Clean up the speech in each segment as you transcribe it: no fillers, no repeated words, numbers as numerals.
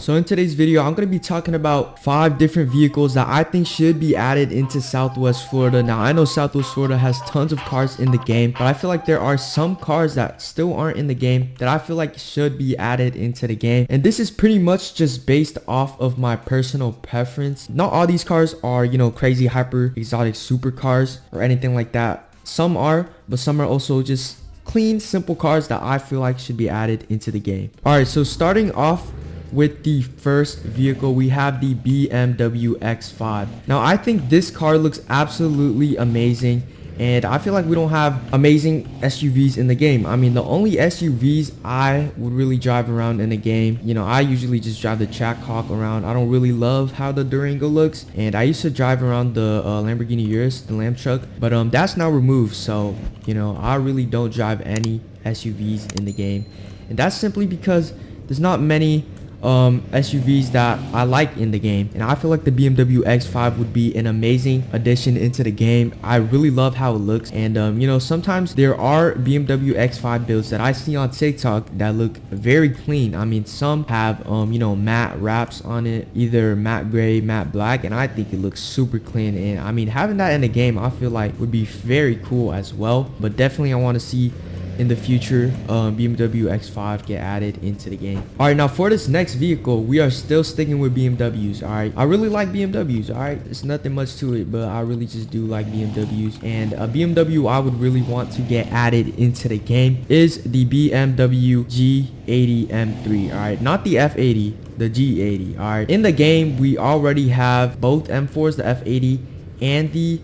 So in today's video, I'm going to be talking about 5 different vehicles that I think should be added into Southwest Florida. Now, I know Southwest Florida has tons of cars in the game, but I feel like there are some cars that still aren't in the game that I feel like should be added into the game. And this is pretty much just based off of my personal preference. Not all these cars are, crazy hyper exotic supercars or anything like that. Some are, but some are also just clean, simple cars that I feel like should be added into the game. Alright, so starting off with the first vehicle, we have the BMW X5. Now, I think this car looks absolutely amazing, and I feel like we don't have amazing SUVs in the game. I mean, the only SUVs I would really drive around in the game, I usually just drive the Trackhawk around. I don't really love how the Durango looks, and I used to drive around the Lamborghini Urus, the Lamb truck, but that's now removed. So, I really don't drive any SUVs in the game, and that's simply because there's not many SUVs that I like in the game, and I feel like the BMW X5 would be an amazing addition into the game. I really love how it looks, and sometimes there are BMW X5 builds that I see on TikTok that look very clean. I mean, some have matte wraps on it, either matte gray, matte black, and I think it looks super clean. And I mean, having that in the game I feel like would be very cool as well. But definitely I want to see in the future BMW X5 get added into the game. All right, now for this next vehicle, we are still sticking with BMWs. All right, I really like BMWs. All right, there's nothing much to it, but I really just do like BMWs. And a BMW I would really want to get added into the game is the BMW G80 M3. All right, not the F80, the G80. All right, in the game we already have both M4s, the F80 and the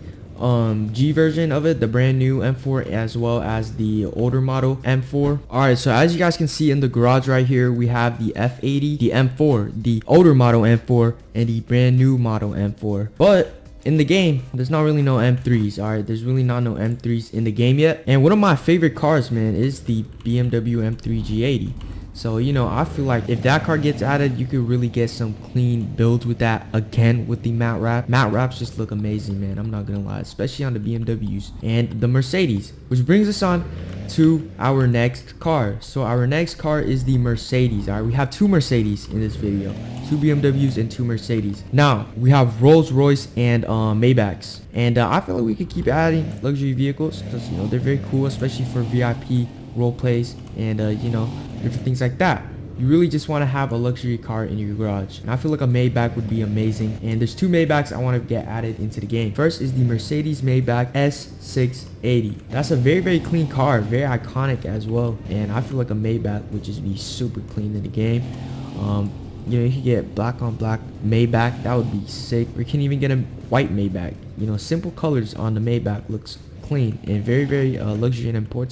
G version of it, the brand new M4, as well as the older model M4. All right, so as you guys can see in the garage right here, we have the F80, the M4, the older model M4, and the brand new model M4. But in the game, there's not really no M3s. All right, there's really not no M3s in the game yet. And one of my favorite cars, man, is the BMW M3 G80. So, I feel like if that car gets added, you could really get some clean builds with that, again, with the matte wrap. Matte wraps just look amazing, man. I'm not gonna lie, especially on the BMWs and the Mercedes, which brings us on to our next car. So our next car is the Mercedes. All right, we have 2 Mercedes in this video, 2 BMWs and 2 Mercedes. Now we have Rolls Royce and Maybachs, and I feel like we could keep adding luxury vehicles because they're very cool, especially for VIP role plays and different things like that. You really just want to have a luxury car in your garage, and I feel like a Maybach would be amazing. And there's 2 Maybachs I want to get added into the game. First is the Mercedes Maybach S680. That's a very, very clean car, very iconic as well, and I feel like a Maybach would just be super clean in the game. You could get black on black Maybach, that would be sick. Or you can even get a white Maybach. Simple colors on the Maybach looks clean and very, very luxury and important,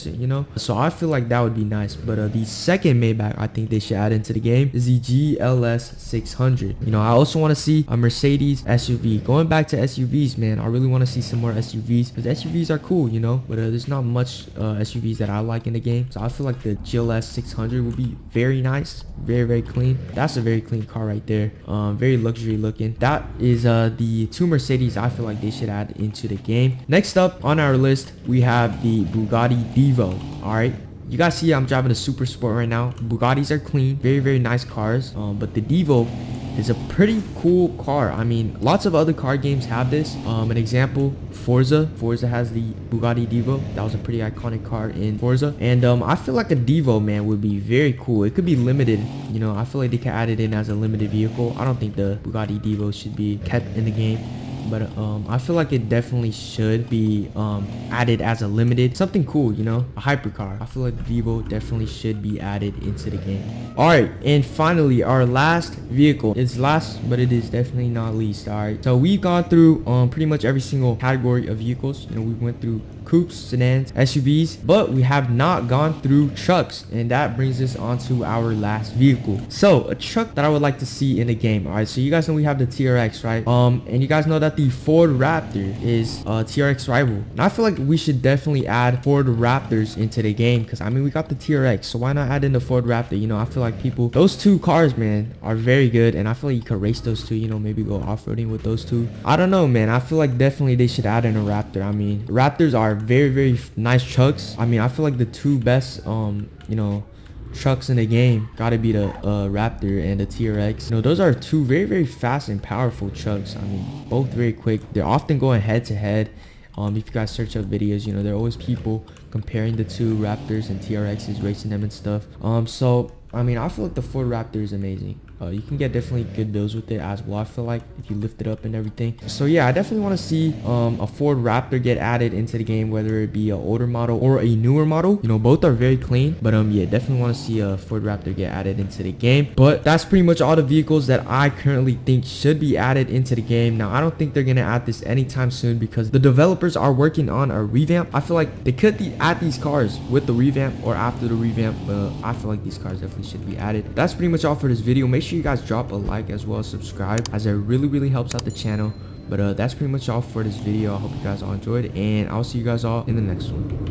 so I feel like that would be nice. But the second Maybach I think they should add into the game is the GLS 600. I also want to see a Mercedes SUV. Going back to SUVs, man, I really want to see some more SUVs because SUVs are cool, but there's not much SUVs that I like in the game. So I feel like the GLS 600 would be very nice, very, very clean. That's a very clean car right there, very luxury looking. That is the 2 Mercedes I feel like they should add into the game. Next up on our list, we have the Bugatti Divo. All right, you guys see I'm driving a super sport right now. Bugattis are clean, very, very nice cars, but the Divo is a pretty cool car. I mean, lots of other car games have this. An example, Forza has the Bugatti Divo. That was a pretty iconic car in Forza, and I feel like a Divo, man, would be very cool. It could be limited, I feel like they could add it in as a limited vehicle. I don't think the Bugatti Divo should be kept in the game, but I feel like it definitely should be added as a limited, something cool, a hypercar. I feel like the Divo definitely should be added into the game. All right, and finally our last vehicle. It's last, but it is definitely not least. All right, so we've gone through pretty much every single category of vehicles. We went through coupes, sedans, SUVs, but we have not gone through trucks, and that brings us on to our last vehicle. So a truck that I would like to see in the game. All right, so you guys know we have the TRX, right? And you guys know that the Ford Raptor is a TRX rival, and I feel like we should definitely add Ford Raptors into the game because I mean, we got the TRX, so why not add in the Ford Raptor? I feel like those 2 cars, man, are very good, and I feel like you could race those 2, maybe go off-roading with those 2. I don't know, man. I feel like definitely they should add in a Raptor. I mean, Raptors are very, very nice trucks. I mean, I feel like the 2 best trucks in the game, gotta be the Raptor and the TRX. You know, those are two very, very fast and powerful trucks. I mean, both very quick. They're often going head to head. If you guys search up videos, you know, there are always people comparing the two Raptors and TRXs, racing them and stuff. So I mean, I feel like the Ford Raptor is amazing. You can get definitely good builds with it as well, I feel like, if you lift it up and everything. So yeah, I definitely want to see a Ford Raptor get added into the game, whether it be an older model or a newer model. You know, both are very clean, but yeah, definitely want to see a Ford Raptor get added into the game. But that's pretty much all the vehicles that I currently think should be added into the game. Now, I don't think they're gonna add this anytime soon because the developers are working on a revamp. I feel like they could add these cars with the revamp or after the revamp, but I feel like these cars definitely should be added. That's pretty much all for this video. Make sure you guys drop a like as well as subscribe, as it really helps out the channel. But that's pretty much all for this video. I hope you guys all enjoyed, and I'll see you guys all in the next one.